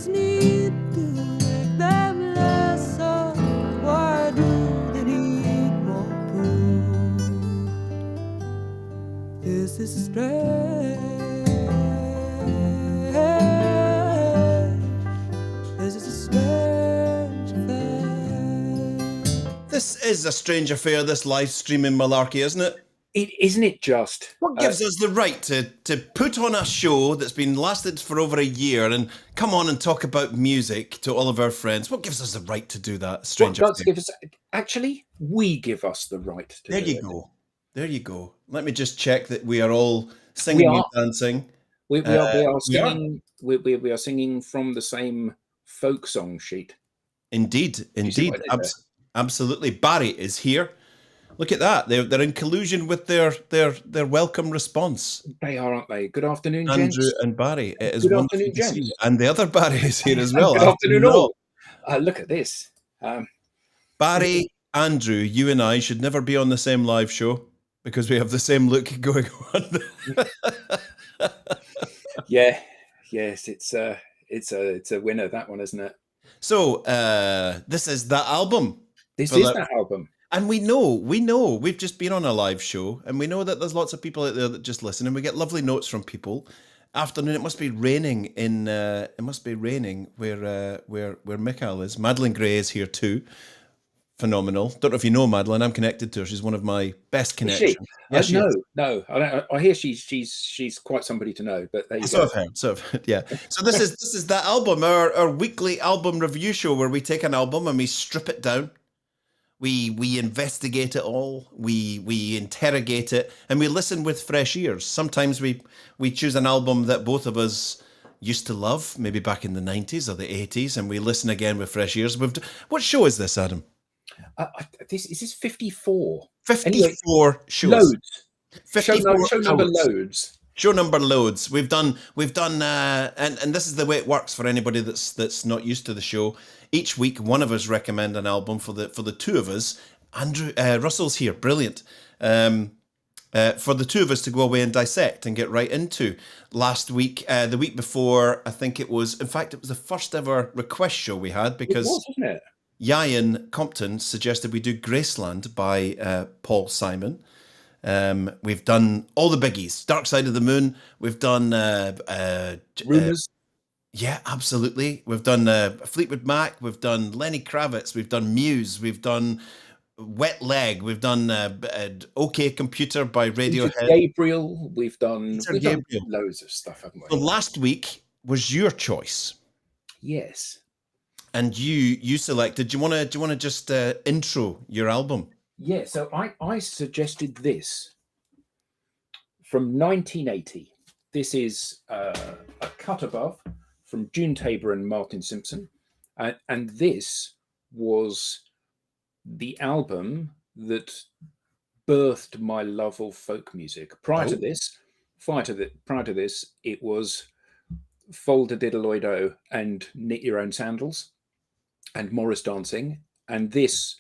just need to make them lesser. Why do they need more proof? This is strange. This is a strange affair. This is a strange affair, this live streaming malarkey, isn't it? Isn't it just? What gives us the right to put on a show that's been lasted for over a year and come on and talk about music to all of our friends? What gives us the right to do that? Strange affair. Actually, we give us the right to There do you it. go. There you go. Let me just check that we are all singing and dancing. We are singing. We are singing from the same folk song sheet. Indeed. Absolutely. Barry is here. Look at that. They're in collusion with their welcome response. They are, aren't they? Good afternoon, Andrew gents. and Barry. It is Good wonderful afternoon, to see gents. you. And the other Barry is here as well. Good afternoon, all. Look at this. Barry, Andrew, you and I should never be on the same live show because we have the same look going on. Yes, it's a winner, that one, isn't it? So this is that album. This is that album. And we know we've just been on a live show, and we know that there's lots of people out there that just listen, and we get lovely notes from people. Afternoon, it must be raining where Michael is. Madeline Gray is here too. Phenomenal. Don't know if you know Madeline. I'm connected to her. She's one of my best connections. Yes, no. I hear she's quite somebody to know. But there you So go. I've heard. Yeah. So this is that album, our weekly album review show where we take an album and we strip it down. We investigate it all. We interrogate it, and we listen with fresh ears. Sometimes we choose an album that both of us used to love, maybe back in the 90s or the 80s, and we listen again with fresh ears. What show is this, Adam? Is this 54? 54 shows. Loads. 54 show number loads. Show number loads. We've done, and this is the way it works for anybody that's not used to the show. Each week, one of us recommend an album for the two of us. Andrew Russell's here, brilliant. For the two of us to go away and dissect and get right into. Last week, the week before, I think it was the first ever request show we had because it was, wasn't it? Yayan Compton suggested we do Graceland by Paul Simon. We've done all the biggies. Dark Side of the Moon. We've done Rumours. Yeah, absolutely. We've done Fleetwood Mac. We've done Lenny Kravitz. We've done Muse. We've done Wet Leg. We've done OK Computer by Radiohead. Gabriel. We've done loads of stuff, haven't we? So last week was your choice. Yes. And you selected. Do you want to just intro your album? Yeah. So I suggested this from 1980. This is a cut above from June Tabor and Martin Simpson, and this was the album that birthed my love of folk music. Prior to this, it was Fold a Diddle-oid-o and Knit Your Own Sandals and Morris Dancing, and this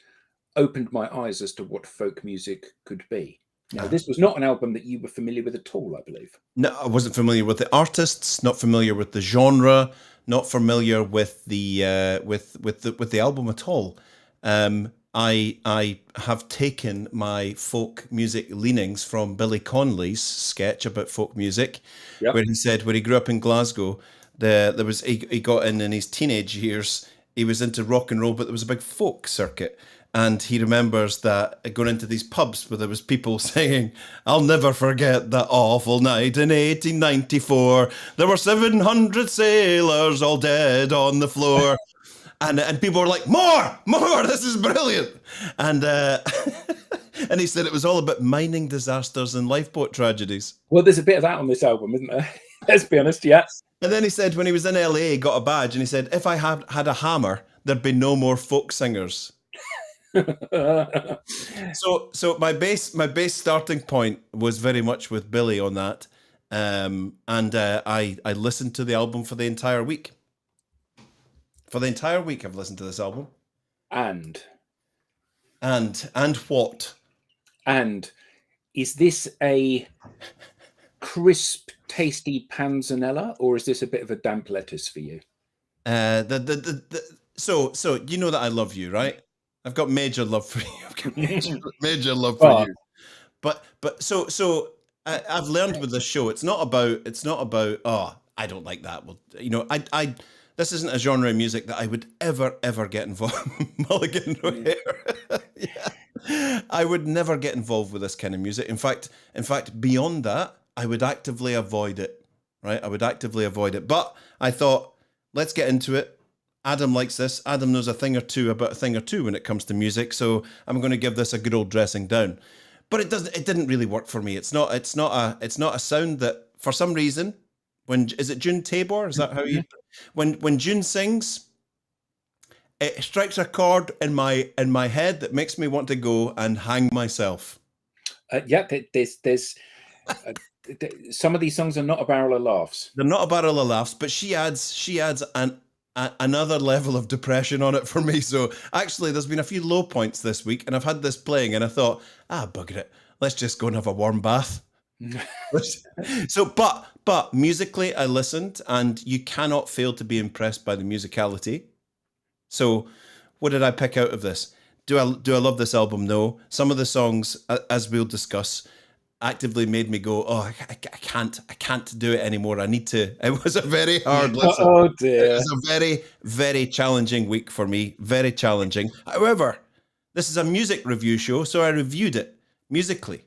opened my eyes as to what folk music could be. Now, this was not an album that you were familiar with at all, I believe. No, I wasn't familiar with the artists, not familiar with the genre, not familiar with the with the album at all. I have taken my folk music leanings from Billy Connolly's sketch about folk music, where he said when he grew up in Glasgow, he got in his teenage years, he was into rock and roll, but there was a big folk circuit. And he remembers that going into these pubs where there was people saying, "I'll never forget that awful night in 1894. There were 700 sailors all dead on the floor." And people were like, more, this is brilliant. And and he said it was all about mining disasters and lifeboat tragedies. Well, there's a bit of that on this album, isn't there? Let's be honest, yeah. And then he said when he was in LA, he got a badge, and he said, if I had a hammer, there'd be no more folk singers. So my base starting point was very much with Billy on that, and I listened to the album for the entire week. For the entire week, I've listened to this album. And what? And is this a crisp, tasty panzanella, or is this a bit of a damp lettuce for you? So you know that I love you, right? I've got major love for you. I've got major love for But you. But I've learned with this show, it's not about oh, I don't like that. Well, I this isn't a genre of music that I would ever get involved. Mulligan hair. Yeah. I would never get involved with this kind of music. In fact, beyond that, I would actively avoid it. Right? I would actively avoid it. But I thought, let's get into it. Adam likes this. Adam knows a thing or two about a thing or two when it comes to music, so I'm going to give this a good old dressing down. But it didn't really work for me. It's not a sound that, for some reason, is it June Tabor? Is that how you when June sings, it strikes a chord in my head that makes me want to go and hang myself. Yeah, there's some of these songs are not a barrel of laughs. They're not a barrel of laughs, but she adds another level of depression on it for me. So actually, there's been a few low points this week, and I've had this playing, and I thought, bugger it, let's just go and have a warm bath. So, but musically, I listened, and you cannot fail to be impressed by the musicality. So, what did I pick out of this? Do I love this album? No. Some of the songs, as we'll discuss, actively made me go, oh, I can't do it anymore. I need to. It was a very hard listen. Oh dear. It was a very, very challenging week for me. Very challenging. However, this is a music review show, so I reviewed it musically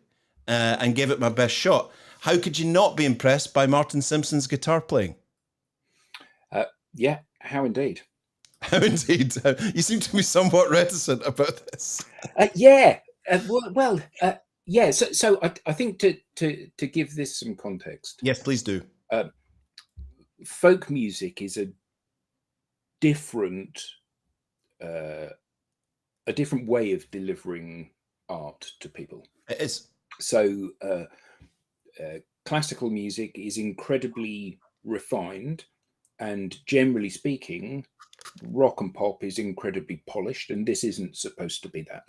and gave it my best shot. How could you not be impressed by Martin Simpson's guitar playing? Yeah, how indeed. How indeed. You seem to be somewhat reticent about this. Yeah. Yeah. So I think to give this some context. Yes, please do. Folk music is a different way of delivering art to people. It is. So classical music is incredibly refined, and generally speaking, rock and pop is incredibly polished, and this isn't supposed to be that.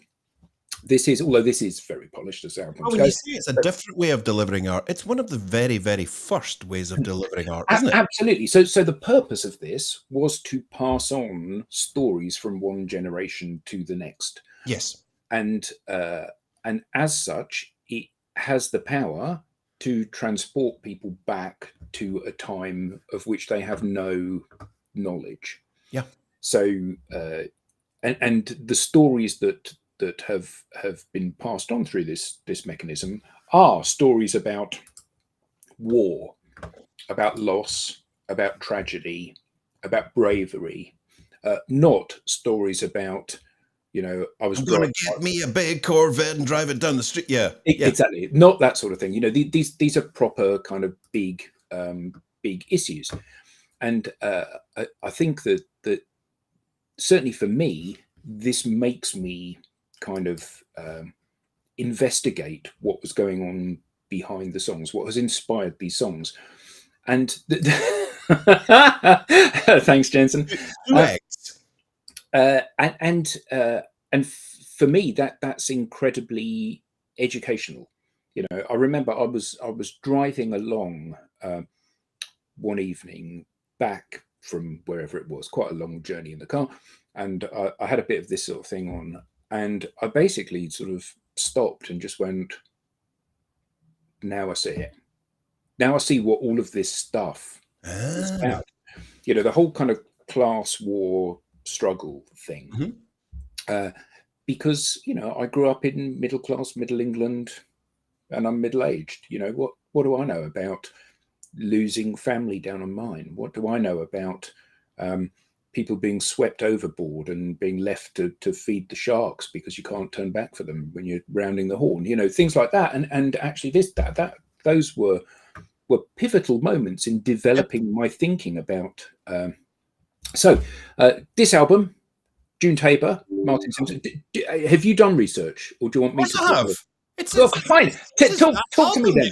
Although this is very polished as albums go. When you say it's a different way of delivering art, it's one of the very, very first ways of delivering art, isn't it? Absolutely. So the purpose of this was to pass on stories from one generation to the next. Yes. And as such, it has the power to transport people back to a time of which they have no knowledge. Yeah. So and the stories that have been passed on through this mechanism are stories about war, about loss, about tragedy, about bravery, not stories about, I'm going to get me a big Corvette and drive it down the street. Yeah, exactly. Not that sort of thing. These are proper kind of big issues, and I think that certainly for me, this makes me kind of investigate what was going on behind the songs, what has inspired these songs, and thanks, Jensen. And for me, that's incredibly educational. I remember I was driving along one evening back from wherever it was, quite a long journey in the car, and I had a bit of this sort of thing on, and I basically sort of stopped and just went, now I see it. Now I see what all of this stuff is about. The whole kind of class war struggle thing. Because I grew up in middle class, middle England, and I'm middle aged. What do I know about losing family down a mine? What do I know about people being swept overboard and being left to feed the sharks because you can't turn back for them when you're rounding the horn? Things like that. And actually, those were pivotal moments in developing my thinking about. So this album, June Tabor, Martin Simpson. Have you done research, or do you want me to? I have. Fine. Talk to me then.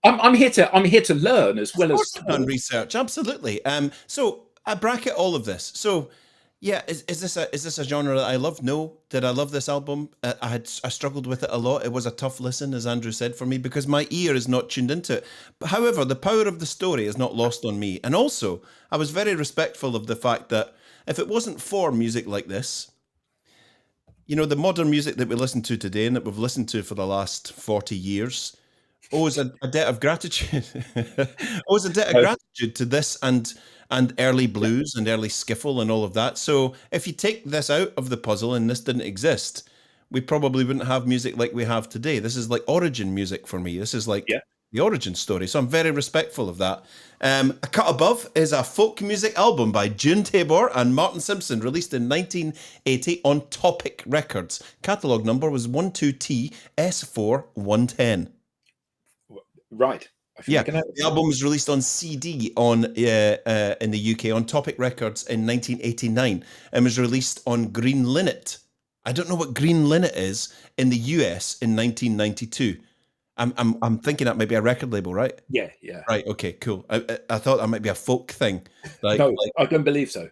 I'm here to learn as well as done research. Absolutely. So I bracket all of this. So Yeah, is this a genre that I love? No. Did I love this album? I struggled with it a lot. It was a tough listen, as Andrew said, for me because my ear is not tuned into it. But however, the power of the story is not lost on me. And also, I was very respectful of the fact that if it wasn't for music like this, the modern music that we listen to today and that we've listened to for the last 40 years owes a debt of gratitude. Owes a debt of Oh, gratitude to this and early yeah, blues and early skiffle and all of that. So if you take this out of the puzzle and this didn't exist, we probably wouldn't have music like we have today. This is like origin music for me. This is like yeah. the origin story. So I'm very respectful of that. A Cut Above is a folk music album by June Tabor and Martin Simpson, released in 1980 on Topic Records. Catalogue number was 12T S4 110. Right. I should Yeah, make a note of the that. album was released on CD in the UK on Topic Records in 1989 and was released on Green Linnet. I don't know what Green Linnet is in the US in 1992. I'm thinking that might be a record label, right? Yeah, yeah. Right. Okay. Cool. I thought that might be a folk thing, like No, I don't believe so.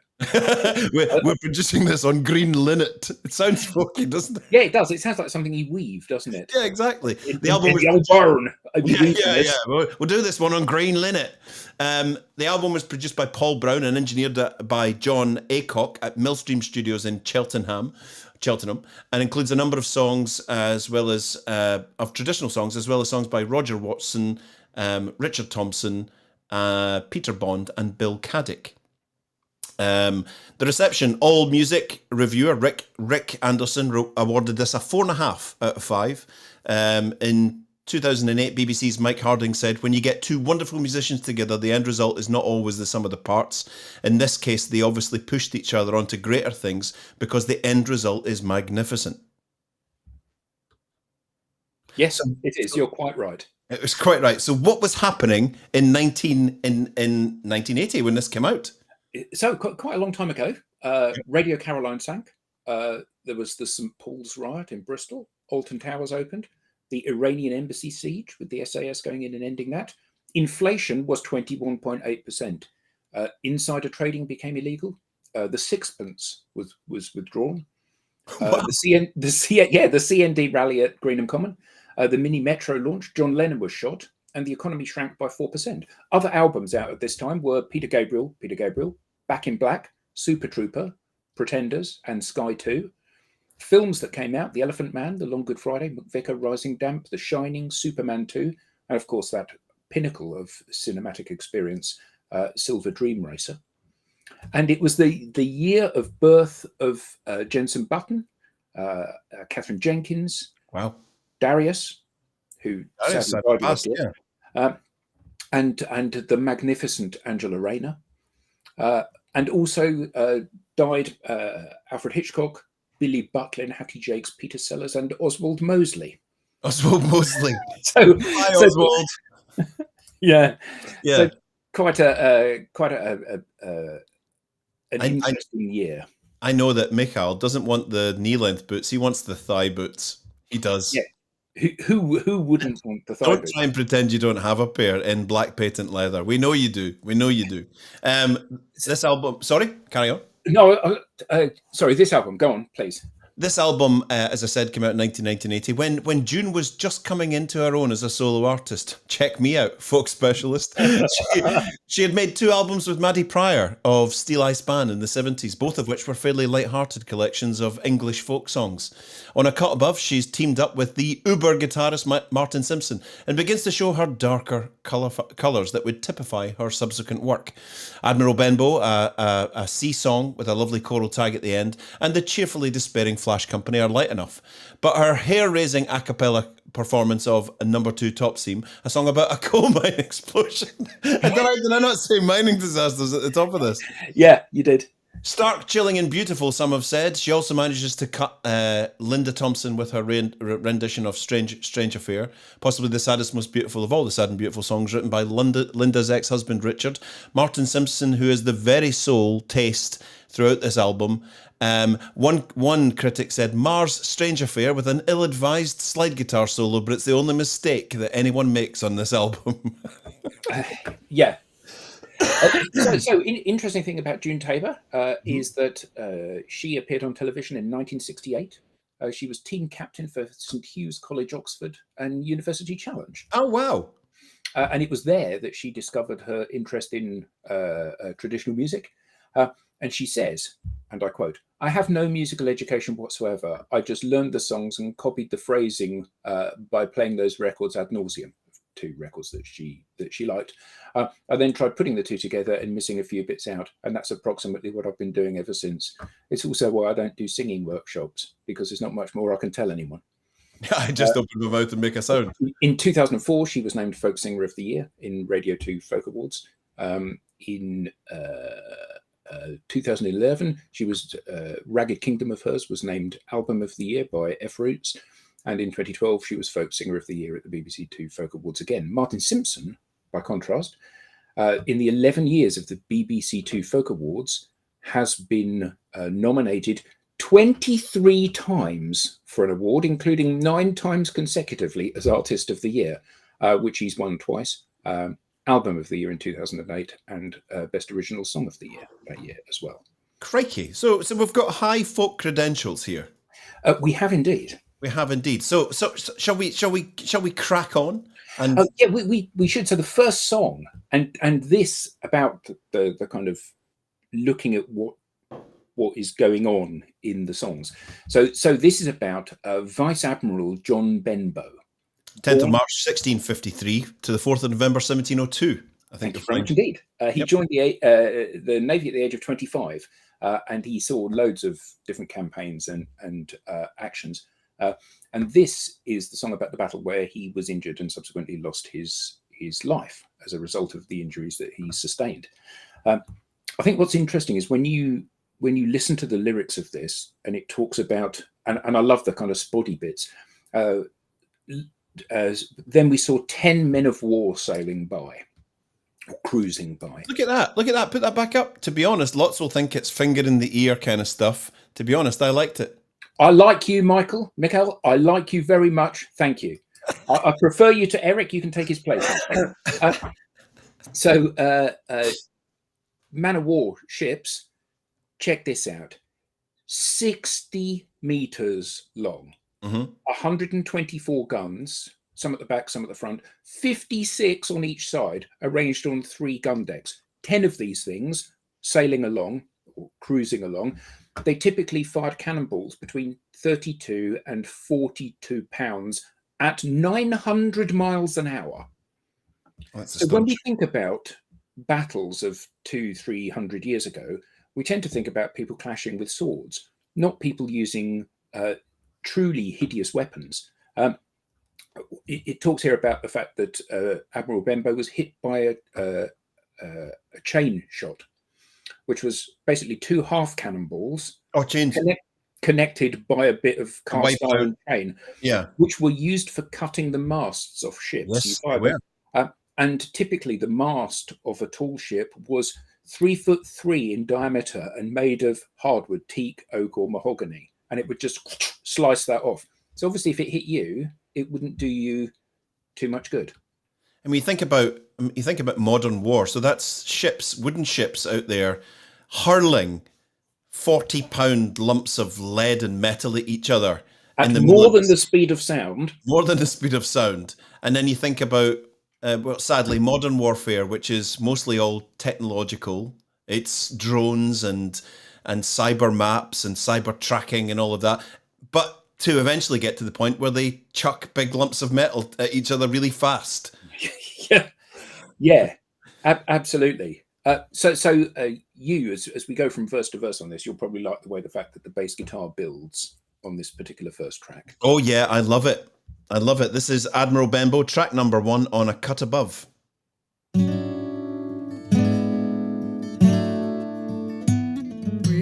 we're producing this on Green Linnet. It sounds folky, doesn't it? Yeah, it does. It sounds like something he weaved, doesn't it? Yeah, exactly. In, The in, album in was the old barn. I'd be Yeah, weaving yeah, this. yeah. We'll do this one on Green Linnet. The album was produced by Paul Brown and engineered by John Aycock at Millstream Studios in Cheltenham, and includes a number of songs as well as of traditional songs, as well as songs by Roger Watson, Richard Thompson, Peter Bond, and Bill Caddick. The reception, All Music reviewer Rick Anderson awarded this a 4.5 out of 5. In 2008, BBC's Mike Harding said, "When you get two wonderful musicians together, the end result is not always the sum of the parts. In this case, they obviously pushed each other onto greater things because the end result is magnificent." Yes, it is. You're quite right. It was quite right. So what was happening in 1980 when this came out? So quite a long time ago, Radio Caroline sank. There was the St Paul's riot in Bristol. Alton Towers opened. The Iranian embassy siege with the SAS going in and ending that. Inflation was 21.8%. Insider trading became illegal. The sixpence was withdrawn. Wow. The CND rally at Greenham Common. The mini metro launched. John Lennon was shot, and the economy shrank by 4%. Other albums out at this time were Peter Gabriel, Back in Black, Super Trooper, Pretenders, and Sky 2. Films that came out: The Elephant Man, The Long Good Friday, McVicar, Rising Damp, The Shining, Superman 2, and of course that pinnacle of cinematic experience, Silver Dream Racer. And it was the year of birth of Jensen Button, Catherine Jenkins, Wow. Darius, who sadly died last year, and the magnificent Angela Rayner, and also died Alfred Hitchcock, Billy Butlin, Hattie Jakes, Peter Sellers, and Oswald Mosley. Oswald Mosley. Hi, Oswald. Yeah. Yeah. So quite an interesting year. I know that Michael doesn't want the knee-length boots. He wants the thigh boots. He does. Yeah. Who wouldn't want the thigh Don't boots? try and pretend you don't have a pair in black patent leather. We know you do. This album... Sorry, carry on. No, sorry, this album. Go on, please. This album, as I said, came out in 1980 when June was just coming into her own as a solo artist. Check me out, folk specialist. She had made 2 albums with Maddie Pryor of Steel Eye Span in the 70s, both of which were fairly light-hearted collections of English folk songs. On A Cut Above, she's teamed up with the uber guitarist Martin Simpson and begins to show her darker colours that would typify her subsequent work. Admiral Benbow, a sea song with a lovely choral tag at the end, and the cheerfully despairing Flash Company are light enough. But her hair-raising a cappella performance of a number 2 Top Seam, a song about a coal mine explosion. Did I not say mining disasters at the top of this? Yeah, you did. Stark, chilling and beautiful, some have said. She also manages to cut Linda Thompson with her rendition of Strange Affair, possibly the saddest, most beautiful of all the sad and beautiful songs written by Linda's ex-husband, Richard. Martin Simpson, who is the very soul taste throughout this album. One critic said, Mars' Strange Affair with an ill-advised slide guitar solo, but it's the only mistake that anyone makes on this album. Yeah. Interesting thing about June Tabor is that she appeared on television in 1968. She was team captain for St Hugh's College, Oxford, and University Challenge. Oh, wow. And it was there that she discovered her interest in traditional music. And she says, and I quote, "I have no musical education whatsoever. I just learned the songs and copied the phrasing by playing those records ad nauseum." Two records that she liked. I then tried putting the two together and missing a few bits out, and that's approximately what I've been doing ever since. It's also why I don't do singing workshops, because there's not much more I can tell anyone. I just open my mouth and make a sound. In 2004, she was named Folk Singer of the Year in Radio 2 Folk Awards. In 2011, she was Ragged Kingdom of hers was named Album of the Year by F Roots. And in 2012, she was Folk Singer of the Year at the BBC Two Folk Awards again. Martin Simpson, by contrast, in the 11 years of the BBC Two Folk Awards, has been nominated 23 times for an award, including 9 times consecutively as Artist of the Year, which he's won twice. Album of the Year in 2008 and Best Original Song of the Year that year as well. Crikey. So we've got high folk credentials here. We have indeed. We have indeed. So shall we crack on? And yeah, we should. So the first song, and this about the kind of looking at what is going on in the songs. So this is about Vice Admiral John Benbow. 10th of March 1653 to the 4th of November 1702. I think. Thank you very much indeed. He joined the Navy at the age of 25, and he saw loads of different campaigns and actions. And this is the song about the battle where he was injured and subsequently lost his life as a result of the injuries that he sustained. I think what's interesting is when you listen to the lyrics of this, and it talks about, and I love the kind of spotty bits. Then we saw 10 men of war sailing by, or cruising by. Look at that. Put that back up. To be honest, lots will think it's finger in the ear kind of stuff. To be honest, I liked it. I like you, Michael. I like you very much. Thank you. I prefer you to Eric. You can take his place. Man of war ships, check this out. 60 meters long, 124 guns, some at the back, some at the front, 56 on each side, arranged on 3 gun decks. 10 of these things sailing along or cruising along. They typically fired cannonballs between 32 and 42 pounds at 900 miles an hour. So when we think about battles of 200-300 years ago, we tend to think about people clashing with swords, not people using truly hideous weapons. It talks here about the fact that Admiral Benbow was hit by a chain shot, which was basically 2 half cannonballs connected by a bit of cast iron chain, which were used for cutting the masts of ships. Yes, and typically the mast of a tall ship was 3'3" in diameter and made of hardwood, teak, oak, or mahogany, and it would just slice that off. So obviously, if it hit you, it wouldn't do you too much good. And when you think about modern war, so that's ships, wooden ships out there, hurling 40-pound lumps of lead and metal at each other. At more than the speed of sound. More than the speed of sound. And then you think about, sadly, modern warfare, which is mostly all technological. It's drones and cyber maps and cyber tracking and all of that. But to eventually get to the point where they chuck big lumps of metal at each other really fast. Yeah, absolutely. So you, as we go from verse to verse on this, you'll probably like the fact that the bass guitar builds on this particular first track. Oh yeah, I love it. This is Admiral Benbow, track number 1 on A Cut Above. We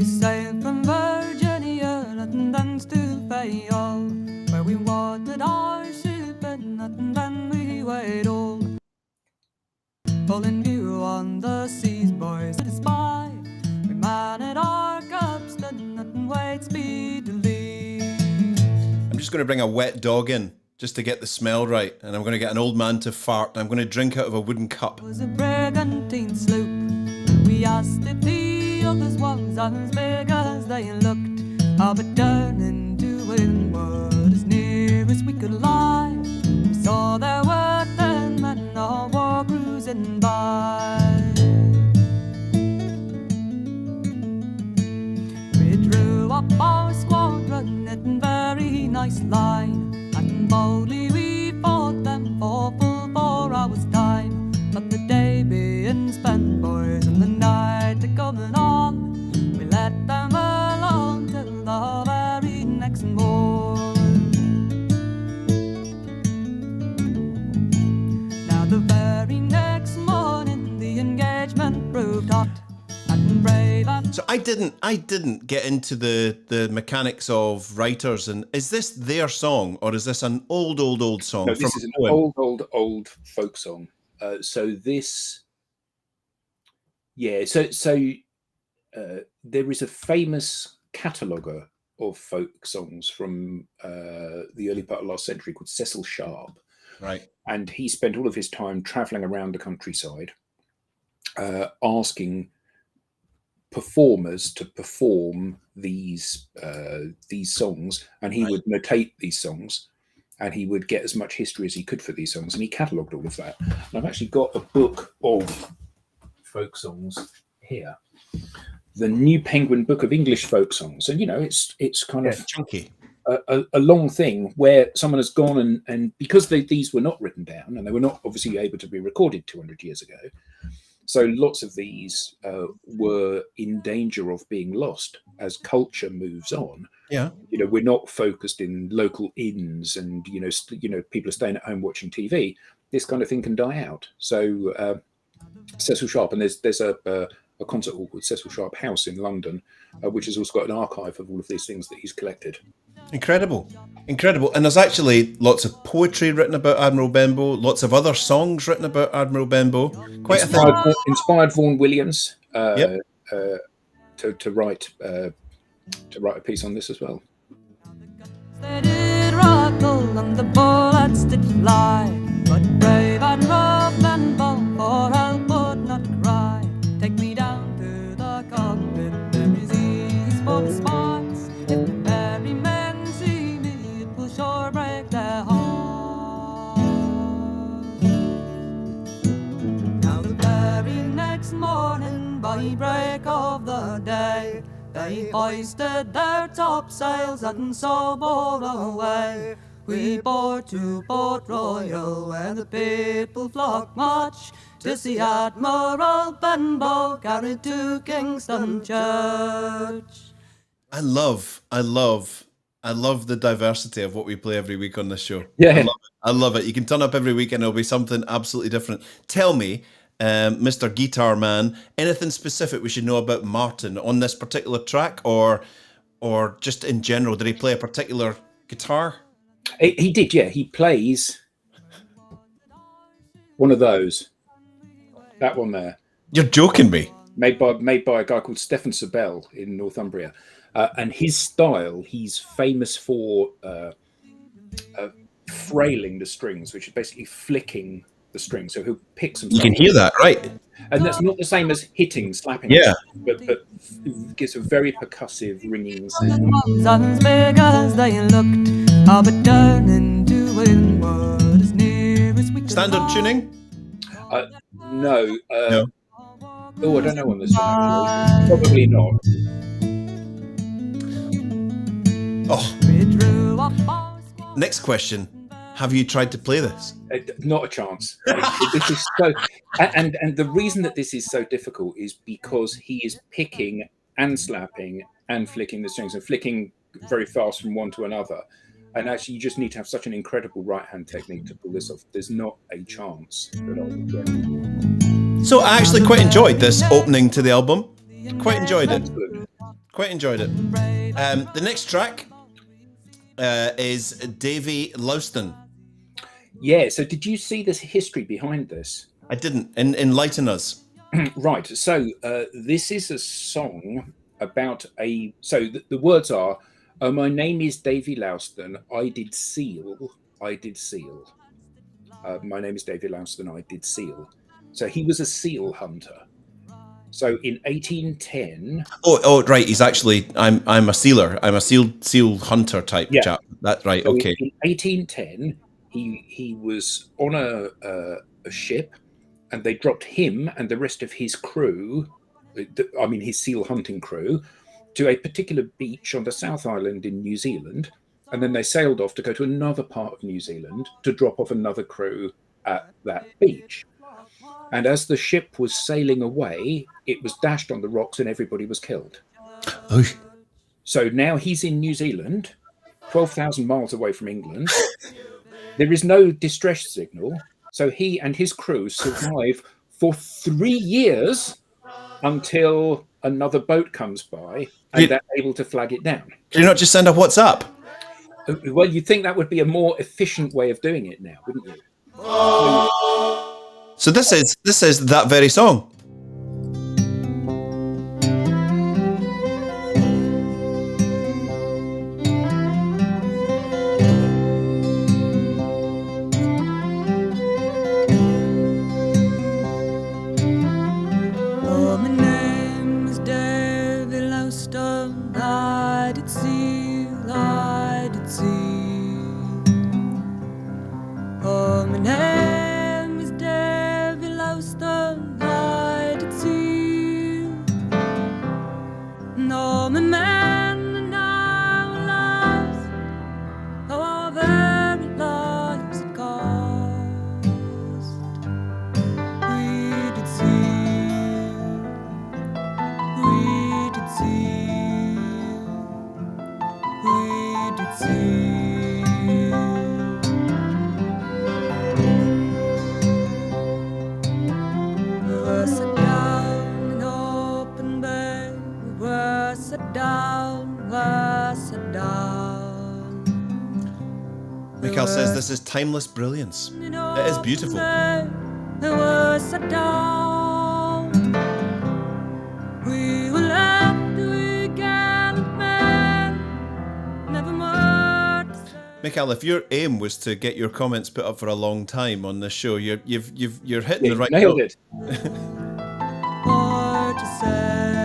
sailed from Virginia, London to Fayal, where we watered our ship and then we weighed all. Full in view on the seas, boys, to spy. We manted our cups, and wait speedily. I'm just going to bring a wet dog in, just to get the smell right, and I'm going to get an old man to fart, and I'm going to drink out of a wooden cup. It was a brigantine sloop others was as big as they looked, but turning to windward as near as we could lie, we saw there were 10 men of war cruising by. We drew up our squadron in very nice line, and boldly we fought them for full 4 hours' time. But the day being spent, boys, and the night coming on, we let them alone till the very next morn. Now the very next morning the engagement proved hot and brave and... So I didn't get into the mechanics of writers. And is this their song, or is this an old song? No, this is an old folk song. So this, yeah. So there is a famous cataloguer of folk songs from the early part of last century called Cecil Sharp, right? And he spent all of his time traveling around the countryside, asking performers to perform these songs, and he would notate these songs, and he would get as much history as he could for these songs, and he catalogued all of that. And I've actually got a book of folk songs here, the New Penguin Book of English Folk Songs, and it's kind of chunky, a long thing where someone has gone and because these were not written down and they were not obviously able to be recorded 200 years ago, so lots of these were in danger of being lost as culture moves on. Yeah, we're not focused in local inns, and people are staying at home watching TV. This kind of thing can die out. So Cecil Sharp, and there's a concert hall called Cecil Sharp House in London, which has also got an archive of all of these things that he's collected. Incredible. And there's actually lots of poetry written about Admiral Benbow, lots of other songs written about Admiral Benbow. Quite inspired Vaughan Williams yep. to write a piece on this as well. They did rattle and the bullets did fly, but brave Admiral Benbow for help would not cry. Take me down to the cockpit, there is ease for the sparks. If the merry men see me, it will sure break their hearts. Now the very next morning, by break of the day, they hoisted their topsails and so bore away. We bore to Port Royal, where the people flocked much to see Admiral Benbow carried to Kingston Church. I love the diversity of what we play every week on this show. Yeah, I love it. You can turn up every week and it'll be something absolutely different. Tell me, Mr. Guitar Man, anything specific we should know about Martin on this particular track, or just in general? Did he play a particular guitar? He did, yeah. He plays one of those. That one there. You're joking me. Made by a guy called Stephen Sabell in Northumbria. And his style, he's famous for frailing the strings, which is basically flicking the strings. So he'll pick some. You can hear that, right? And that's not the same as slapping. Yeah. But gives a very percussive ringing sound. As big as they looked, but turning to windward as near as we could. Standard tuning? No. No. Oh, I don't know on this one, actually. Probably not. Oh. Next question. Have you tried to play this? Not a chance. This is so, and the reason that this is so difficult is because he is picking and slapping and flicking the strings and flicking very fast from one to another. And actually, you just need to have such an incredible right-hand technique to pull this off. There's not a chance that I would get. So I actually quite enjoyed this opening to the album. Quite enjoyed it. Quite enjoyed it. The next track is Davy Louston. Yeah, so did you see this history behind this? I didn't. Enlighten us. Right, so this is a song about so the words are, my name is Davy Louston, I did seal. My name is Davy Louston, I did seal. So he was a seal hunter. So in 1810, Right. He's actually. I'm a sealer. I'm a seal hunter type Yeah. chap. That's right. so Okay. in 1810, he was on a ship, and they dropped him and the rest of his crew, I mean his seal hunting crew, to a particular beach on the South Island in New Zealand, and then they sailed off to go to another part of New Zealand to drop off another crew at that beach. And as the ship was sailing away, it was dashed on the rocks and everybody was killed. Oh, So now he's in New Zealand, 12,000 miles away from England. There is no distress signal. So he and his crew survive for 3 years until another boat comes by and they're able to flag it down. can you not just send a WhatsApp? Well, you'd think that would be a more efficient way of doing it now, wouldn't you? So this is that very song. Oh, my name is David Louston. I did see, I did see. Oh, my name is David Louston. I did see. No, my man and I were lost. Oh, our very lives it cost. We did see. We did see. We did see. We were set down in open bay. We were set down, were set down. Mikhail says this is timeless brilliance. It is beautiful. We were set down. We were left with gallant men, never more to say. Mikhail, if your aim was to get your comments put up for a long time on this show, you're hitting Yeah, the right nailed note. it. More to say,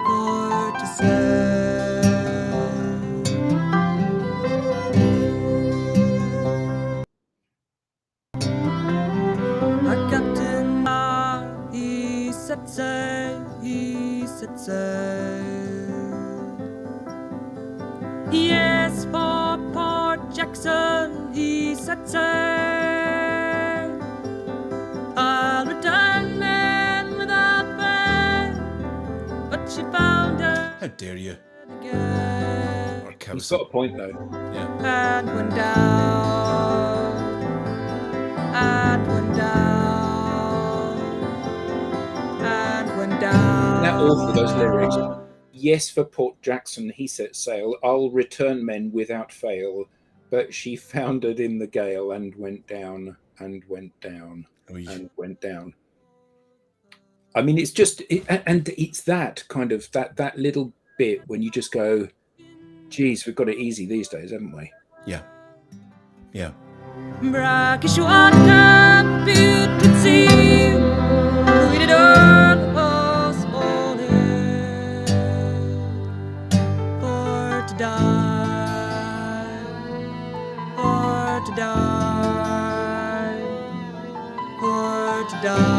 more to say. Our captain, he set sail, he set sail. Yes, for Port Jackson, he set sail. I'll return men without fail, but she found her How dare you? again Or He's got a point, though. Yeah. and went down and went down and went down. Isn't that awful, those lyrics? Yes, for Port Jackson he set sail. I'll return men without fail, but she foundered in the gale and went down and went down Oy. and went down. I mean, it's just, and it's that kind of that little bit when you just go, geez, we've got it easy these days, haven't we? Yeah. Yeah. Brackish water, putrid sea, we did all us falling for to die, for to die, for to die.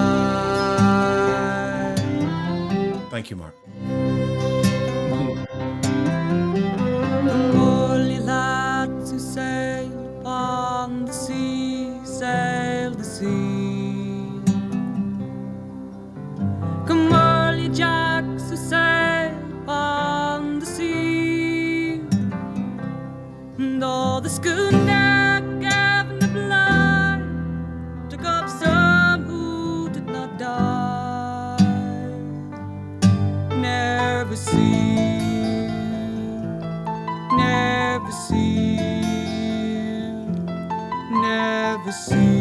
Thank you, Mark. The holy lads who sailed upon the sea, sailed the sea. Come early jacks who sailed upon the sea. And all the schooner gave the blood, took up some who did not die. Never seen, never seen, never seen.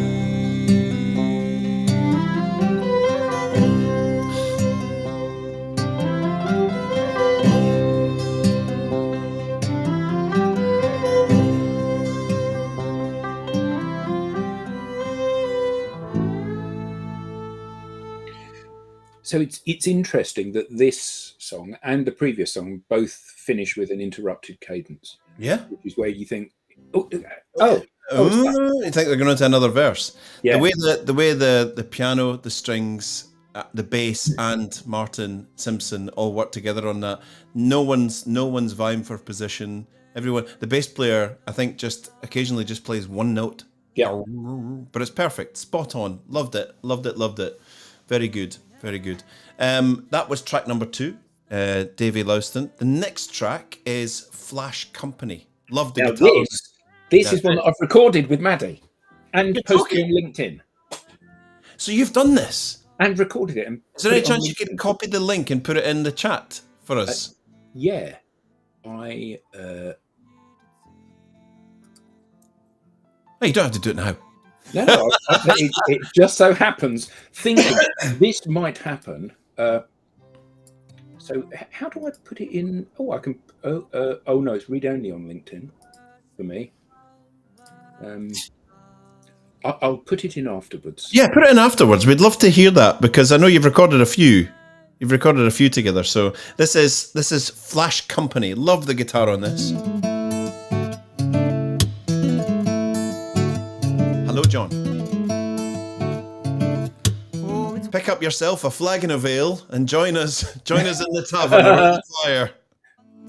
So it's interesting that this song and the previous song both finish with an interrupted cadence, Yeah. which is where you think, oh, it's that. You think they're going into another verse? Yeah. The way the piano, the strings, the bass, and Martin Simpson all work together on that. No one's vying for position. Everyone, the bass player, I think, just occasionally just plays one note. Yeah. But it's perfect, spot on. Loved it. Very good, very good. That was track number 2, Davy Louston. The next track is Flash Company. Love the Now guitar. this is one that I've recorded with Maddie and posted on LinkedIn. So you've done this? And recorded it. And is there any chance you could copy the link and put it in the chat for us? Yeah. Hey, you don't have to do it now. No, it just so happens, thinking this might happen. So how do I put it in? Oh, I can. Oh no, it's read only on LinkedIn for me. I'll put it in afterwards. Yeah, put it in afterwards. We'd love to hear that because I know you've recorded a few. You've recorded a few together. So this is Flash Company. Love the guitar on this. Hello, John. Pick up yourself a flagon of ale and join us in the tavern around the fire.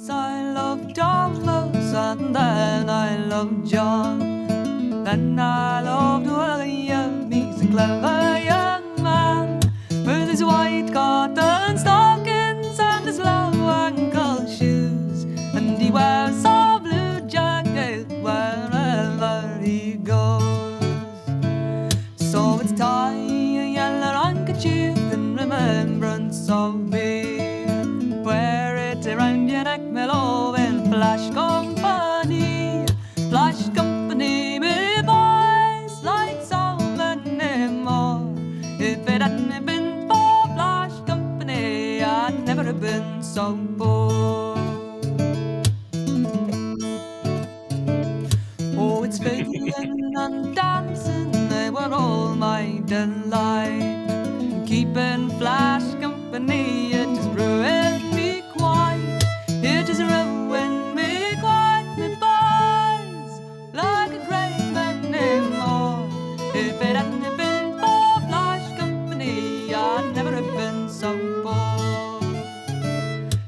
I love Thomas and then I love John. Then I loved William, he's a clever young man, with his white cotton stockings and his low ankle shoes, and he wears a blue jacket wherever he goes. So it's tie a yellow handkerchief in remembrance of me, wear it around your neck, my love, in Flash Company. Flash Company, me boys, like so many more. If it hadn't been for Flash Company, I'd never have been so poor. Oh, it's fiddling and dancing, they were all my delight. Keeping Flash Company, it has ruined me quite. It has ruined me quite, me boys, like a great many more. If it hadn't been for Flash Company, I'd never have been so poor.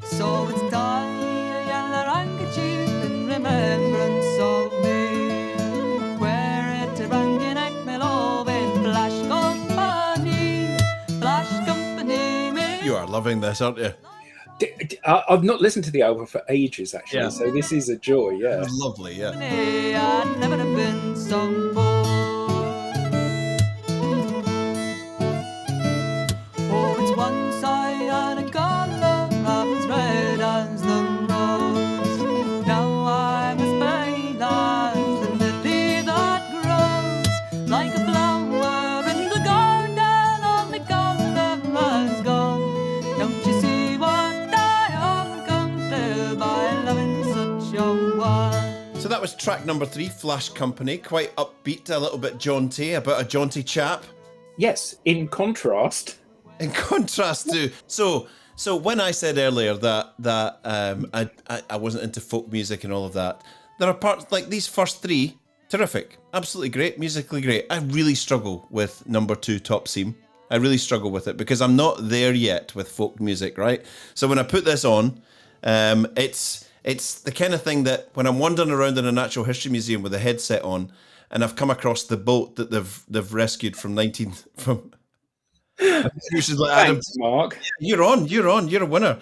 So it's tie a yellow handkerchief in remembrance of me, wear it around your neck, my love, in Flash Company. Flash Company, me. You are loving this, aren't you? I've not listened to the album for ages, actually. Yeah. So this is a joy. Yeah. It's lovely, yeah. I'd never have been so poor. Oh, it's once I had a collar as red as the rose. Now I'm as pale as the lily that grows, like a flower in the garden, all the color has gone. Don't you see what I have come to by loving such a one? So that was track number 3, Flash Company. Quite upbeat, a little bit jaunty, about a jaunty chap. Yes. In contrast. In contrast to so when I said earlier that I wasn't into folk music and all of that, there are parts like these first 3, terrific, absolutely great, musically great. I really struggle with number 2, Top Seam. I really struggle with it because I'm not there yet with folk music, right? So when I put this on, it's the kind of thing that when I'm wandering around in a natural history museum with a headset on, and I've come across the boat that they've rescued from. Thanks, Mark. You're a winner.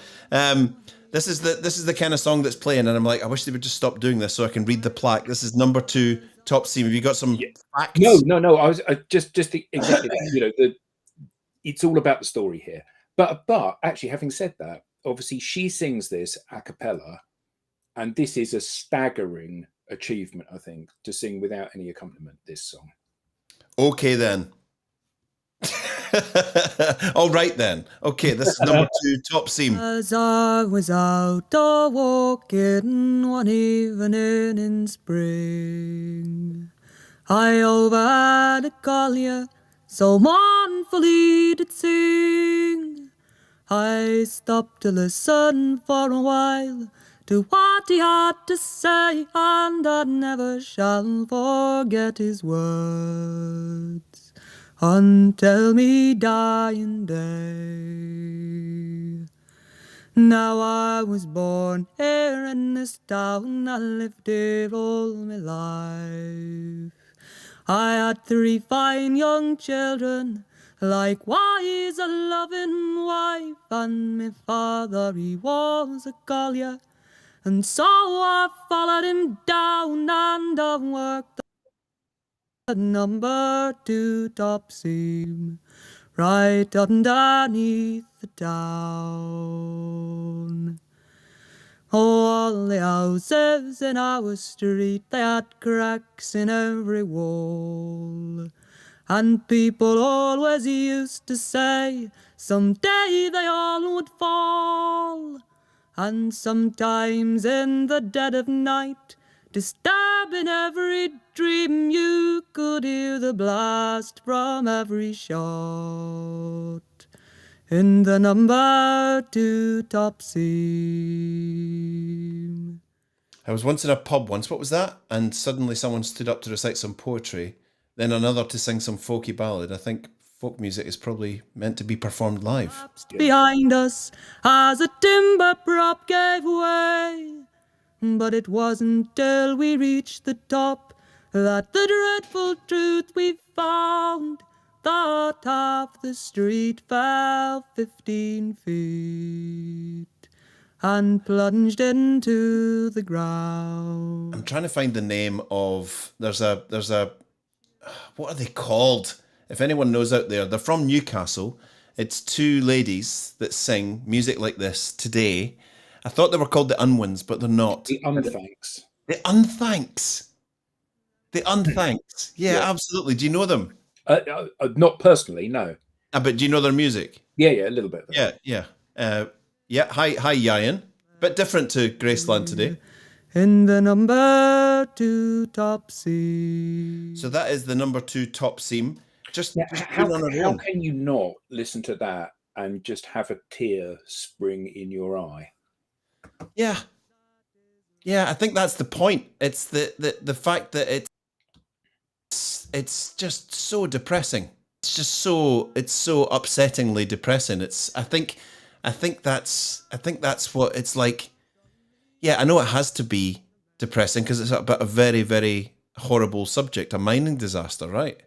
This is the kind of song that's playing, and I'm like, I wish they would just stop doing this so I can read the plaque. This is number 2, Top Seam. Have you got some facts? No. I was just exactly that. You know, it's all about the story here. But actually, having said that, obviously she sings this a cappella, and this is a staggering achievement, I think, to sing without any accompaniment. This song. Okay then. All right then. Okay, this is number 2, Top Seam. As I was out a walking one evening in spring, I overheard a collier so mournfully did sing. I stopped to listen for a while to what he had to say, and I never shall forget his words until me dying day. Now I was born here in this town, I lived here all my life. I had 3 fine young children, likewise a loving wife, and my father he was a collier, and so I followed him down and I worked the number 2 top seam right underneath the town. All the houses in our street, they had cracks in every wall, and people always used to say, someday they all would fall. And sometimes in the dead of night, disturbing every dream, you could hear the blast from every shot in the number 2 top seam. I was once in a pub once. What was that? And suddenly someone stood up to recite some poetry, then another to sing some folky ballad. I think folk music is probably meant to be performed live. Behind us as a timber prop gave way, but it wasn't till we reached the top that the dreadful truth we found. Thought half the street fell 15 feet and plunged into the ground. I'm trying to find the name of there's a what are they called? If anyone knows out there, they're from Newcastle. It's 2 ladies that sing music like this today. I thought they were called the Unwins, but they're not. The Unthanks. The Unthanks. The Unthanks. Yeah, absolutely. Do you know them? Not personally, no. But do you know their music? Yeah, a little bit. Yeah. Hi, Yayan. Bit different to Graceland today. In the number 2 top seam. So that is the number 2 top seam. How can you not listen to that and just have a tear spring in your eye? Yeah, I think that's the point. It's the fact that it's just so depressing. It's so upsettingly depressing. I think that's what it's like. Yeah, I know it has to be depressing because it's about a very, very horrible subject, a mining disaster, right?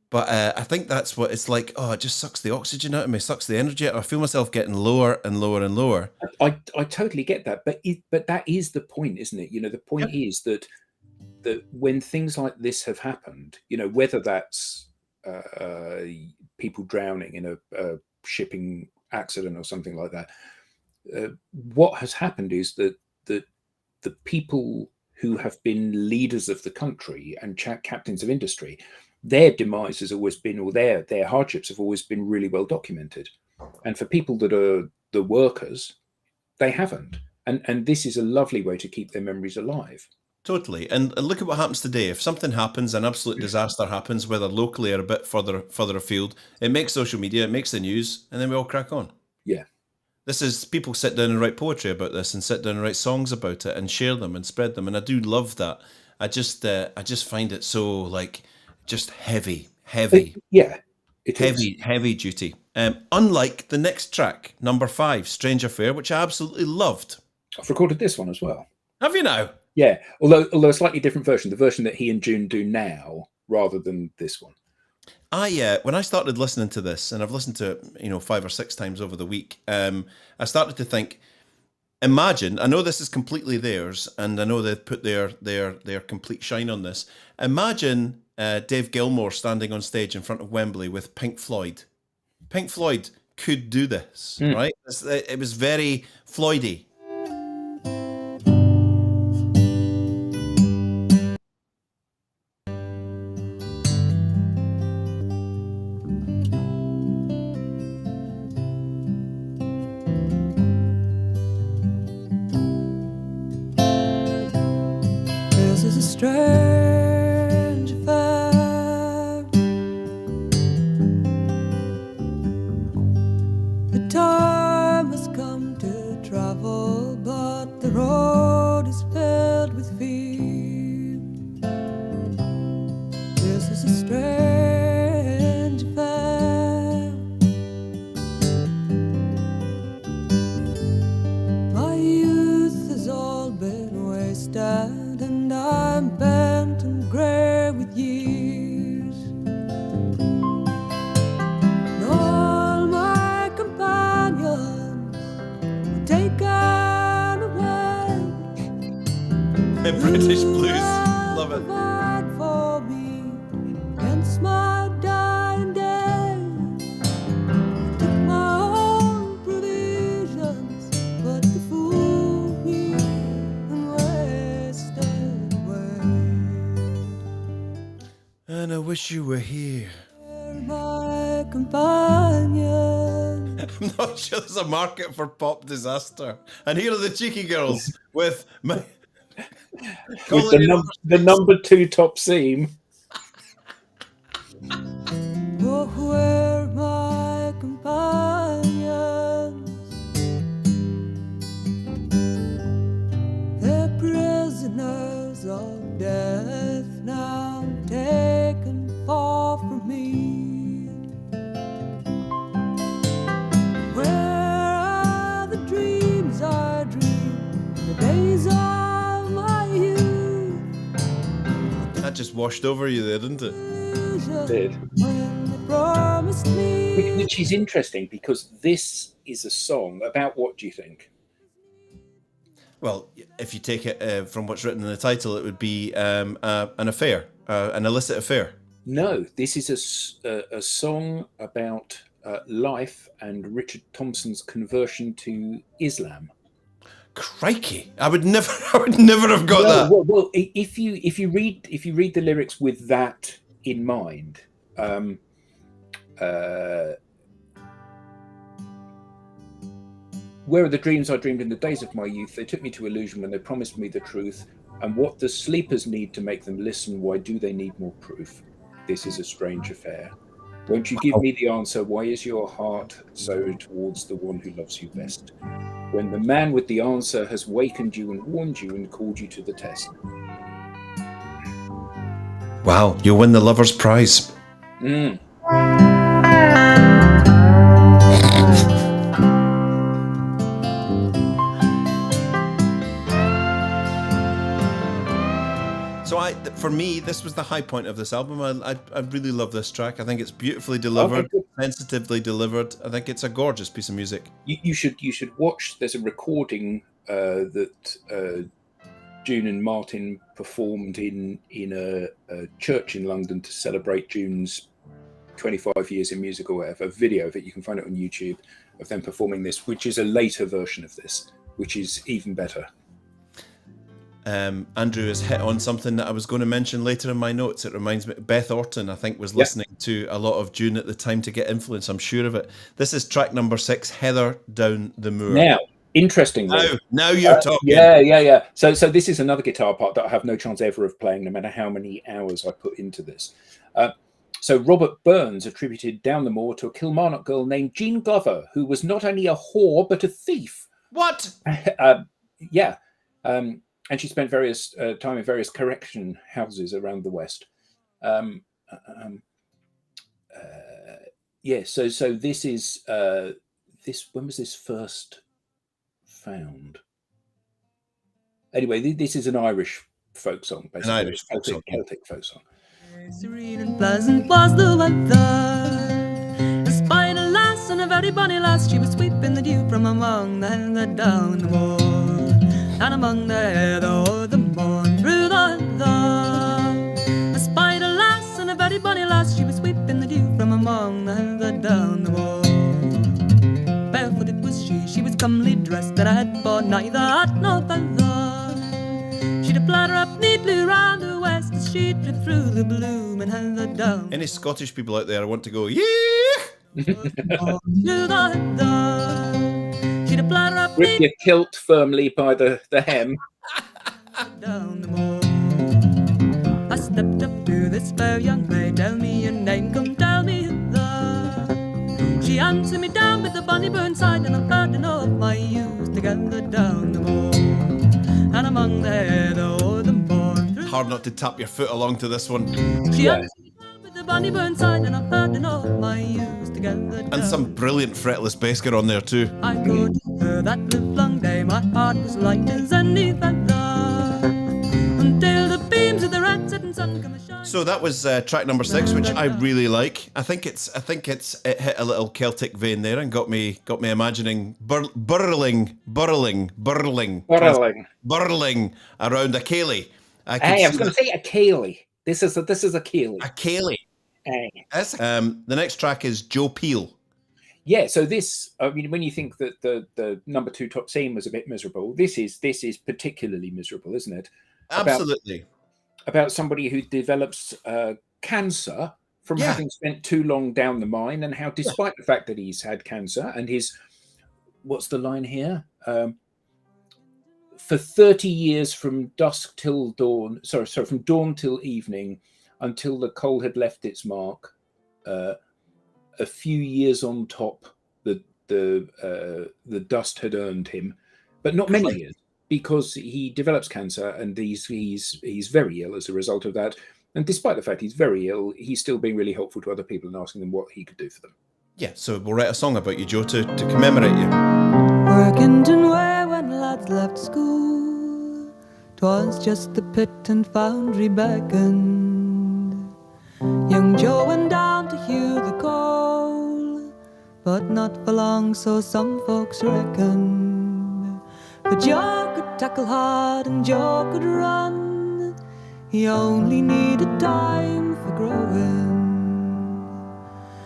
But I think that's what it's like. Oh, it just sucks the oxygen out of me, sucks the energy out of me. I feel myself getting lower and lower and lower. I totally get that, but that is the point, isn't it? The point is that when things like this have happened, whether that's people drowning in a shipping accident or something like that, what has happened is that the people who have been leaders of the country and captains of industry, their demise has always been, or their hardships have always been really well documented. And for people that are the workers, they haven't. And this is a lovely way to keep their memories alive. Totally. And look at what happens today. If something happens, an absolute disaster happens, whether locally or a bit further afield, it makes social media, it makes the news, and then we all crack on. Yeah. This is, people sit down and write poetry about this and sit down and write songs about it and share them and spread them. And I do love that. I just find it so just heavy. Yeah. Heavy duty. Unlike the next track, number 5, Strange Affair, which I absolutely loved. I've recorded this one as well. Have you now? Yeah, although a slightly different version, the version that he and June do now, rather than this one. When I started listening to this, and I've listened to it, 5 or 6 times over the week, I started to think, imagine, I know this is completely theirs, and I know they've put their complete shine on this. Imagine Dave Gilmour standing on stage in front of Wembley with Pink Floyd. Pink Floyd could do this, right? It was very Floydy. This is a strange affair. The time has come to travel, but the road is filled with fear. This is a strange affair. My youth has all been wasted, and I'm bent and grey with years. And all my companions were taken away. British blues. Love it. Provide for me against my dying day. Took my own provisions, but they fooled me and wasted away. And I wish you were here. My companion. I'm not sure there's a market for pop disaster. And here are the Cheeky Girls with my... With the number 2 top seam. Oh, where my companions? They're prisoners of death, now taken far from me. Where are the dreams I dreamed in the days of my youth? That just washed over you there, didn't it? Did. When they promised me. Which is interesting because this is a song about what do you think? Well, if you take it from what's written in the title, it would be an affair, an illicit affair. No, this is a song about life and Richard Thompson's conversion to Islam. Crikey! I would never have got that. Well, if you read the lyrics with that in mind, where are the dreams I dreamed in the days of my youth? They took me to illusion when they promised me the truth. And what the sleepers need to make them listen, why do they need more proof? This is a strange affair. Won't you give me the answer? Why is your heart so towards the one who loves you best? When the man with the answer has wakened you and warned you and called you to the test. Wow, you'll win the lover's prize. Mm. So for me, this was the high point of this album. I really love this track. I think it's beautifully delivered, sensitively delivered. I think it's a gorgeous piece of music. You should watch. There's a recording that June and Martin performed in a church in London to celebrate June's 25 years in music or whatever. A video of it, you can find it on YouTube, of them performing this, which is a later version of this, which is even better. Andrew has hit on something that I was going to mention later in my notes. It reminds me, Beth Orton, I think, was listening to a lot of June at the time to get influence. I'm sure of it. This is track number 6, Heather Down the Moor. Now, interestingly, now you're talking. Yeah. So this is another guitar part that I have no chance ever of playing, no matter how many hours I put into this. So Robert Burns attributed Down the Moor to a Kilmarnock girl named Jean Glover, who was not only a whore but a thief. What? Yeah. And she spent various time in various correction houses around the West. So this is this. When was this first found? Anyway, this is an Irish folk song, basically. An Irish folk song. Celtic folk song. Serene and pleasant was the weather. Espied a lass and a very bonny lass. She was sweeping the dew from among the heather down the moor. And among the heather o'er the morn through the heather. Espied a lass and a very bonny lass. She was sweeping the dew from among the heather down the moor. Barefooted was she was comely dressed, that I had bought neither hat nor feather. She'd a platter up neatly round her waist as she tripped through the bloom and heather down. Any Scottish people out there want to go, yeah! Through the heather. She'd a platter up Grip your kilt firmly by the hem. down the moor. I stepped up to this fair young maid. Tell me your name, come tell me the. She She answered me down with the bonny burnside, and I'm burning of my youth together down the moor. And among there, the northern born. Hard not to tap your foot along to this one. She Yeah. answered me down with the bonny burnside, and I'm burning of my youth together down. And some brilliant fretless bass get on there too. I could hear that livelong day, my heart was light as any feather, until the beams of the red setting sun come a-shining. So that was track number 6, which I really like. I think it hit a little Celtic vein there and got me imagining burling around a ceilidh. Hey, I was going to say a ceilidh. This is a ceilidh. A ceilidh. Hey. The next track is Joe Peel. Yeah, so this, I mean, when you think that the number 2 top scene was a bit miserable, this is particularly miserable, isn't it? Absolutely. About somebody who develops cancer from having spent too long down the mine, and how, despite the fact that he's had cancer, and what's the line here? For 30 years from dusk till dawn, from dawn till evening, until the coal had left its mark, a few years on top, the dust had earned him, but not many years, because he develops cancer, and he's very ill as a result of that. And despite the fact he's very ill, he's still being really helpful to other people and asking them what he could do for them. Yeah, so we'll write a song about you, Joe, to commemorate you. Working where when lads left school, 'twas just the pit and foundry beckoned. Young Joe went down to hew the coal, but not for long, so some folks reckon. But Joe could tackle hard and Joe could run, he only needed time for growing.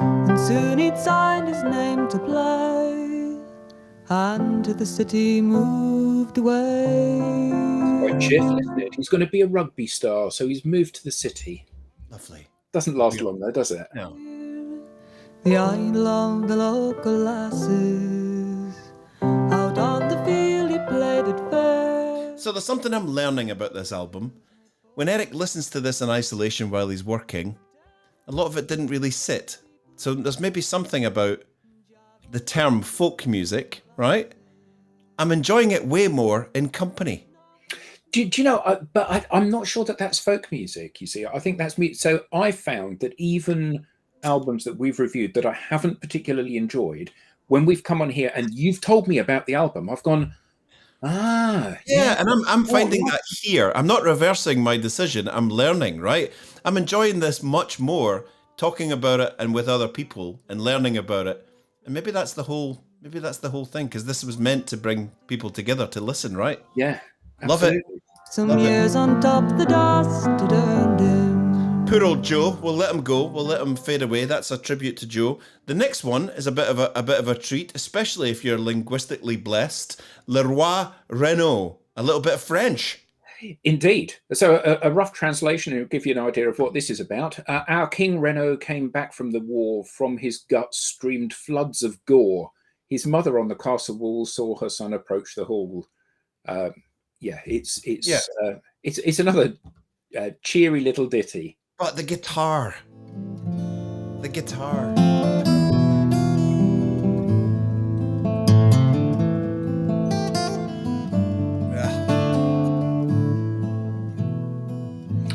And soon he'd signed his name to play, and to the city moved away. Quite cheerful, isn't it? He's going to be a rugby star, so he's moved to the city. Lovely. Doesn't last long though, does it? No. The idol of the local lasses, out on the field he played it fair. So there's something I'm learning about this album. When Eric listens to this in isolation while he's working, a lot of it didn't really sit. So there's maybe something about the term folk music, right? I'm enjoying it way more in company. Do you know? I'm not sure that that's folk music. You see, I think that's me. So I found that even albums that we've reviewed that I haven't particularly enjoyed, when we've come on here and you've told me about the album, I've gone, Yeah, and I'm finding that here. I'm not reversing my decision. I'm learning, right? I'm enjoying this much more, talking about it and with other people and learning about it. And maybe that's the whole thing, because this was meant to bring people together to listen, right? Yeah, Love it. absolutely. Some years on top the dust had earned him. Poor old Joe. We'll let him go. We'll let him fade away. That's a tribute to Joe. The next one is a bit of a treat, especially if you're linguistically blessed. Le Roi Renaud. A little bit of French. Indeed. So a rough translation will give you an idea of what this is about. Our King Renaud came back from the war. From his guts streamed floods of gore. His mother on the castle wall saw her son approach the hall. It's another cheery little ditty. But the guitar.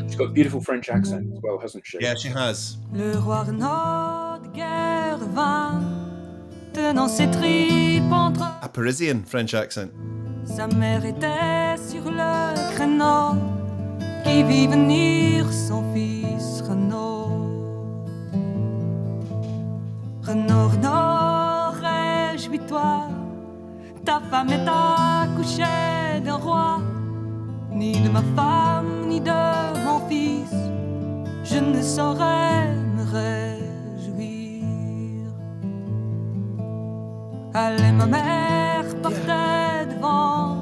She's got a beautiful French accent as well, hasn't she? Yeah, she has. Le roi Renaud de guerre vint, tenant ses tripes entre. A Parisian French accent. Sa mère était sur le créneau, qui vit venir son fils Renaud. Renaud, Renaud, réjouis-toi, ta femme est accouchée d'un roi. Ni de ma femme, ni de mon fils, je ne saurais me réjouir. Allez, ma mère, partez devant,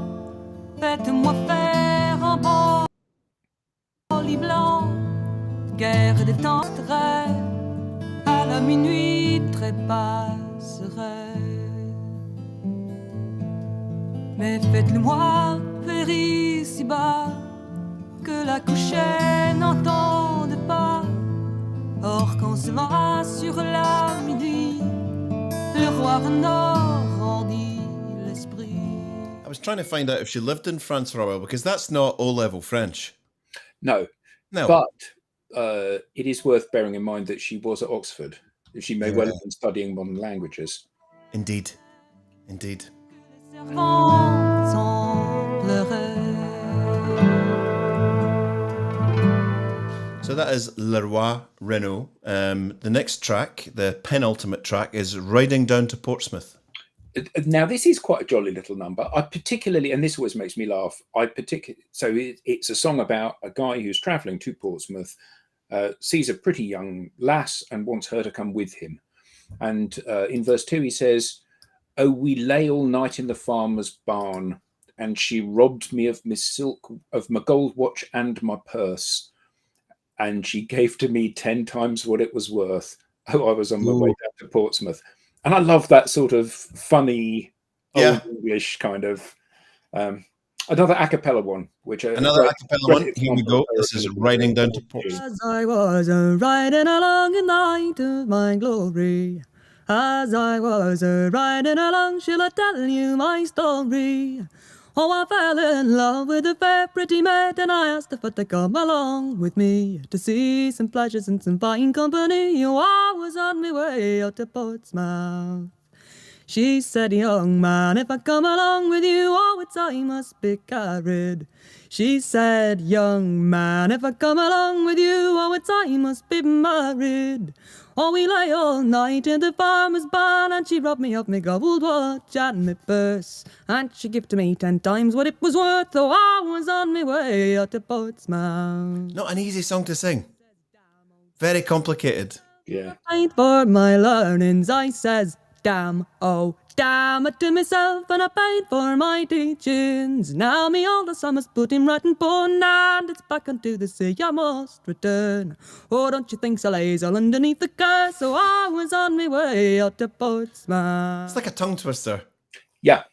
faites-moi faire un bon lit blanc. Guerre des temps à la minuit trépasserait. Mais faites-le-moi faire ici-bas, que la couchée n'entende pas. Or quand se va sur la minuit, croire en or, dit l'esprit. I was trying to find out if she lived in France for a while, because that's not O-level French. No. But it is worth bearing in mind that she was at Oxford. She may well have been studying modern languages. Indeed. Servants sans pleurer. So that is Leroy Renault. The next track, the penultimate track, is Riding Down to Portsmouth. Now, this is quite a jolly little number. I particularly, and this always makes me laugh, it's a song about a guy who's travelling to Portsmouth, sees a pretty young lass and wants her to come with him. And in verse 2, he says, "Oh, we lay all night in the farmer's barn, and she robbed me of my silk, of my gold watch and my purse. And she gave to me 10 times what it was worth. Oh, I was on my way down to Portsmouth." And I love that sort of funny, old English kind of. Another a cappella one, another a cappella one. Here we go. This is Riding Down to Portsmouth. As I was riding along in the night of my glory, as I was riding along, shall I tell you my story? Oh, I fell in love with a fair pretty maid, and I asked her to come along with me to see some pleasures and some fine company. Oh, I was on my way out to Portsmouth. She said, "Young man, if I come along with you, oh, it's I must be carried." She said, "Young man, if I come along with you, oh, it's I must be married." Oh, we lay all night in the farmer's barn, and she robbed me of my gold watch and my purse, and she gave to me 10 times what it was worth. Oh, I was on my way out to Portsmouth. Not an easy song to sing. Very complicated. Yeah. I for my learnings, I says, "Damn, oh, damn it to myself," and I paid for my teachings. Now me older son must put him right in pawn, and it's back unto the sea I must return. Oh, don't you think so lays all underneath the curse? So I was on my way out to Portsmouth. It's like a tongue twister. Yeah.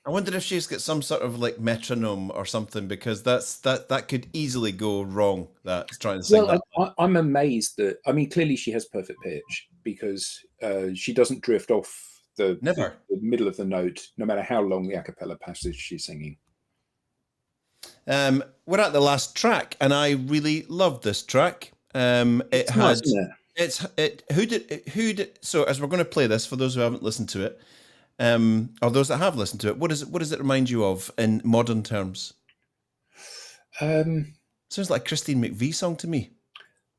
I wonder if she's got some sort of like metronome or something, because that could easily go wrong. That's trying to sing that. I'm amazed that, I mean, clearly she has perfect pitch, because she doesn't drift off the middle of the note, no matter how long the a cappella passage she's singing. We're at the last track, and I really loved this track. So as we're going to play this, for those who haven't listened to it, or those that have listened to it, what does it remind you of in modern terms? Sounds like a Christine McVie song to me.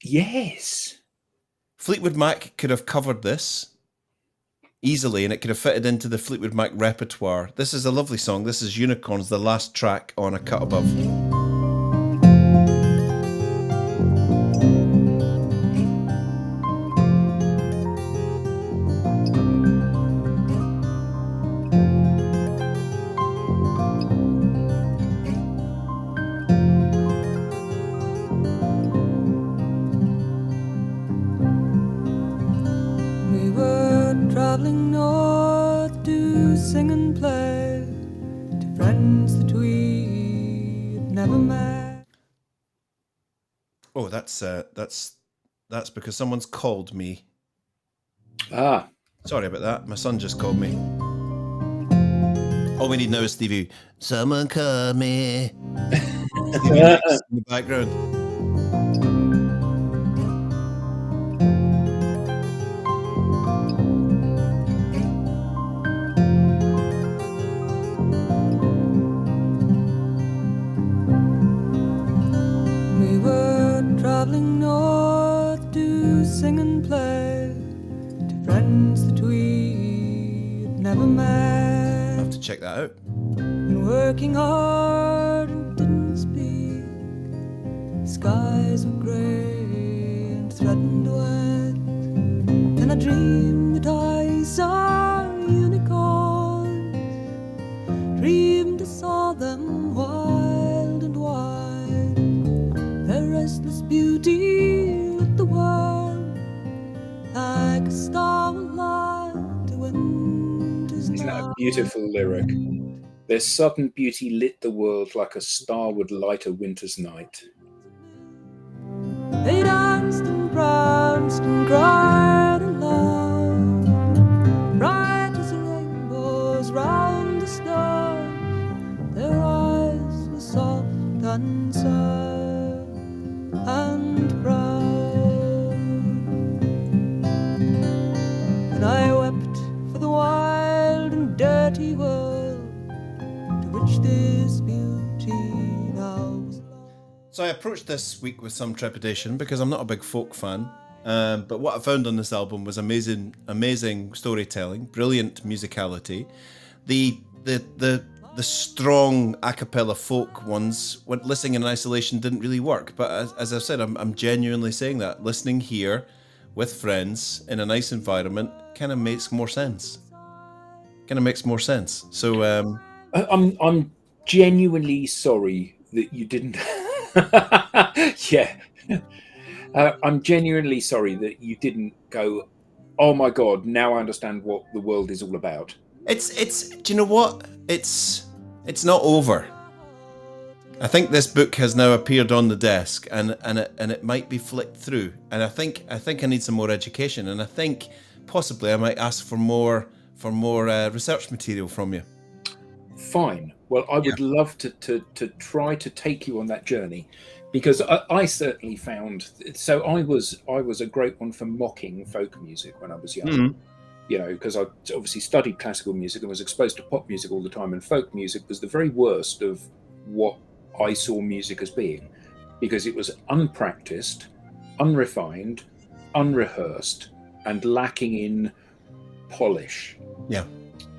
Yes. Fleetwood Mac could have covered this easily, and it could have fitted into the Fleetwood Mac repertoire. This is a lovely song. This is Unicorns, the last track on A Cut Above. Traveling north to sing and play to friends that we'd never met. Oh, that's because someone's called me. Ah, sorry about that. My son just called me. All we need now is Stevie. Someone called me. In the background. Traveling north to sing and play to friends that we'd never met. I'll have to check that out. And working hard and didn't speak. Skies were grey and threatened wet. And I dreamed that I saw unicorns. Dreamed I saw them wild and wide. Their restless beauty lit the world like a star will light a winter's night. Isn't that a beautiful lyric? Their sudden beauty lit the world like a star would light a winter's night. They danced and pranced and cried aloud, right and sad and proud. And I wept for the wild and dirty world to which this beauty now was lost. So I approached this week with some trepidation because I'm not a big folk fan. But what I found on this album was amazing storytelling, brilliant musicality. The strong a cappella folk ones, when listening in isolation, didn't really work. But as I've said, I'm genuinely saying that listening here with friends in a nice environment kind of makes more sense. So I'm genuinely sorry that you didn't. Yeah, I'm genuinely sorry that you didn't go, oh my god, now I understand what the world is all about. it's do you know what? It's not over. I think this book has now appeared on the desk, and it might be flicked through. And I think I need some more education, and I think possibly I might ask for more research material from you. Fine. Well, I would love to try to take you on that journey, because I certainly found. So I was a great one for mocking folk music when I was young. Mm. You know, because I obviously studied classical music and was exposed to pop music all the time, and folk music was the very worst of what I saw music as being, because it was unpracticed, unrefined, unrehearsed, and lacking in polish. Yeah.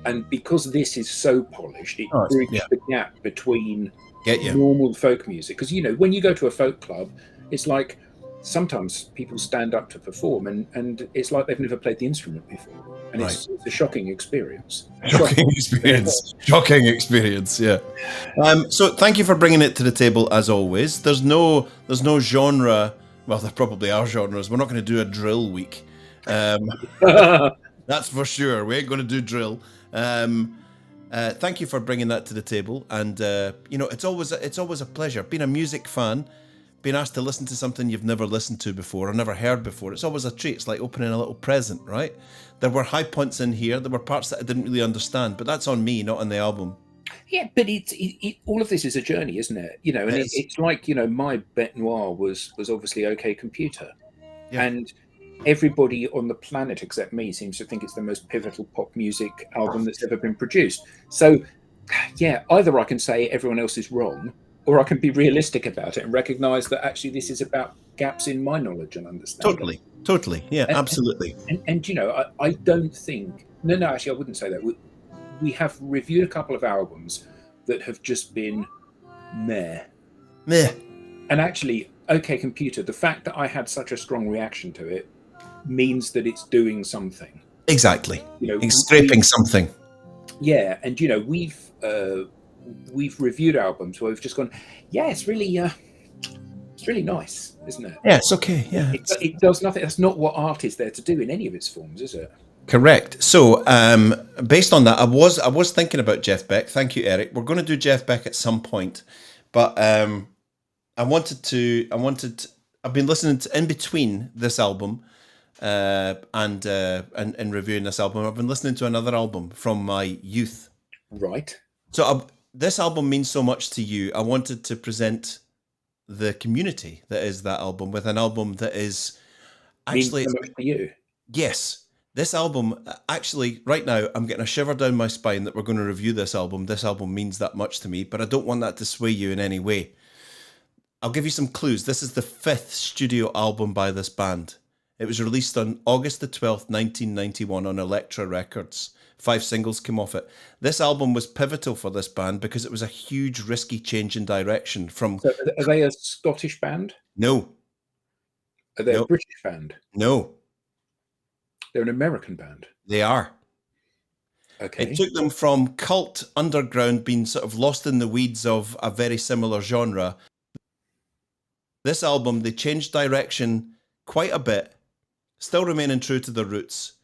And because this is so polished, it bridges the gap between normal folk music. Because, you know, when you go to a folk club, it's like sometimes people stand up to perform and it's like they've never played the instrument before. And it's a shocking experience. Shocking experience, yeah. So thank you for bringing it to the table as always. There's no genre. Well, there probably are genres. We're not going to do a drill week. That's for sure. We ain't going to do drill. Thank you for bringing that to the table. And you know, it's always a pleasure. Being a music fan, being asked to listen to something you've never listened to before or never heard before, it's always a treat. It's like opening a little present, right? There were high points in here. There were parts that I didn't really understand, but that's on me, not on the album. Yeah, but all of this is a journey, isn't it? You know, and it's like, you know, my bête noire was obviously OK Computer, and everybody on the planet except me seems to think it's the most pivotal pop music album that's ever been produced. So, yeah, either I can say everyone else is wrong, or I can be realistic about it and recognise that actually this is about gaps in my knowledge and understanding. Totally, yeah, absolutely. And you know, I don't think. No, actually, I wouldn't say that. We have reviewed a couple of albums that have just been meh. And actually, OK Computer, the fact that I had such a strong reaction to it means that it's doing something. Exactly. You know, it's scraping something. Yeah, and you know, we've reviewed albums where we've just gone, yeah, it's really nice, isn't it? Yeah, it's okay. Yeah, it does nothing. That's not what art is there to do in any of its forms, is it? Correct. So, based on that, I was thinking about Jeff Beck. Thank you, Eric. We're going to do Jeff Beck at some point, but I've been listening to, in between this album and reviewing this album, I've been listening to another album from my youth. Right. So this album means so much to you. I wanted to present the community that is that album with an album that is actually means so much to you. Yes. This album, actually, right now, I'm getting a shiver down my spine that we're going to review this album. This album means that much to me, but I don't want that to sway you in any way. I'll give you some clues. This is the 5th studio album by this band. It was released on August the 12th, 1991 on Elektra Records. 5 singles came off it. This album was pivotal for this band because it was a huge, risky change in direction from... So are they a Scottish band? No. Are they a British band? No. They're an American band. They are. Okay. It took them from cult underground, being sort of lost in the weeds of a very similar genre. This album, they changed direction quite a bit, still remaining true to their roots.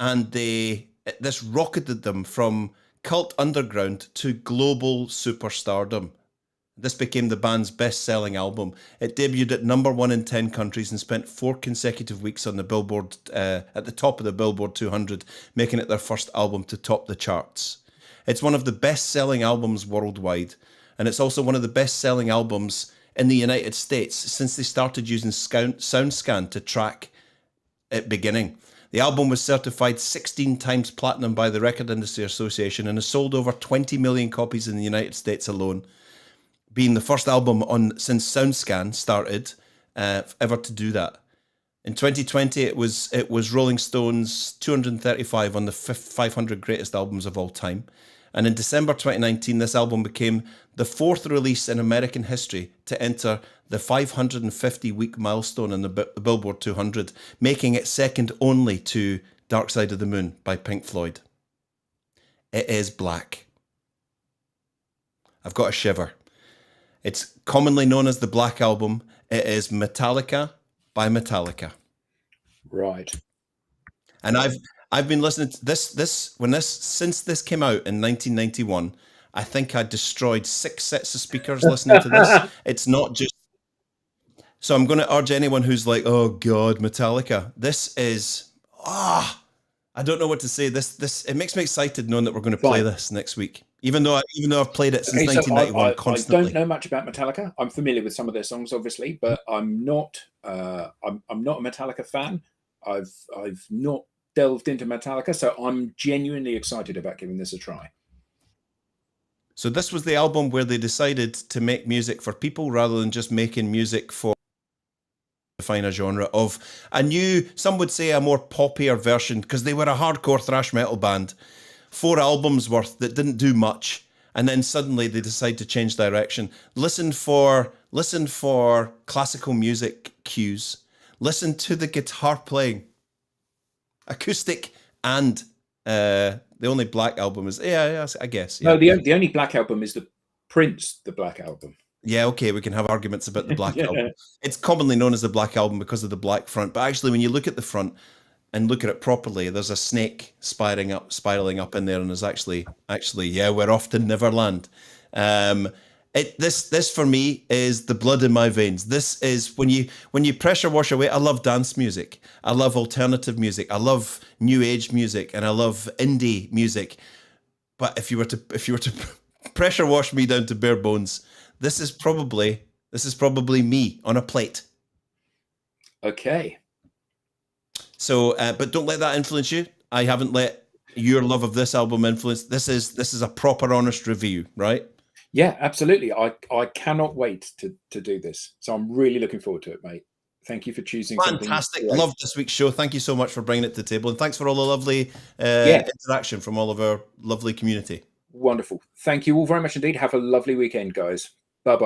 And this rocketed them from cult underground to global superstardom. This became the band's best-selling album. It debuted at #1 in 10 countries and spent 4 consecutive weeks on the Billboard at the top of the Billboard 200, making it their first album to top the charts. It's one of the best-selling albums worldwide. and it's also one of the best-selling albums in the United States since they started using SoundScan to track it beginning. The album was certified 16 times platinum by the Record Industry Association and has sold over 20 million copies in the United States alone, being the first album since SoundScan started ever to do that. In 2020, it was Rolling Stone's 235 on the 500 greatest albums of all time. And in December 2019, this album became the fourth release in American history to enter the 550-week milestone in the Billboard 200, making it second only to Dark Side of the Moon by Pink Floyd. It is black. I've got a shiver. It's commonly known as the Black Album. It is Metallica by Metallica. Right. And I've been listening to this since this came out in 1991. I think I destroyed 6 sets of speakers listening to this. It's not just. So I'm going to urge anyone who's like, oh God, Metallica. This is I don't know what to say. This it makes me excited knowing that we're going to play this next week. Even though I've played it since 1991 constantly. I don't know much about Metallica. I'm familiar with some of their songs, obviously, but I'm not a Metallica fan. I've not delved into Metallica, so I'm genuinely excited about giving this a try. So this was the album where they decided to make music for people rather than just making music for define a genre of a new, some would say a more poppier version, because they were a hardcore thrash metal band. 4 albums worth that didn't do much, and then suddenly they decide to change direction. Listen for classical music cues. Listen to the guitar playing. Acoustic and the only black album is I guess. Yeah. No, the only black album is the Prince, the Black Album. Yeah, okay, we can have arguments about the Black Album. It's commonly known as the Black Album because of the black front, but actually when you look at the front and look at it properly, there's a snake spiraling up in there, and there's actually, we're off to Neverland. This for me is the blood in my veins. This is when you pressure wash away. I love dance music. I love alternative music. I love new age music, and I love indie music. But if you were to pressure wash me down to bare bones, this is probably me on a plate. Okay. So, but don't let that influence you. I haven't let your love of this album influence. This is a proper, honest review, right? Yeah, absolutely. I cannot wait to do this. So I'm really looking forward to it, mate. Thank you for choosing. Fantastic. Love this week's show. Thank you so much for bringing it to the table. And thanks for all the lovely interaction from all of our lovely community. Wonderful. Thank you all very much indeed. Have a lovely weekend, guys.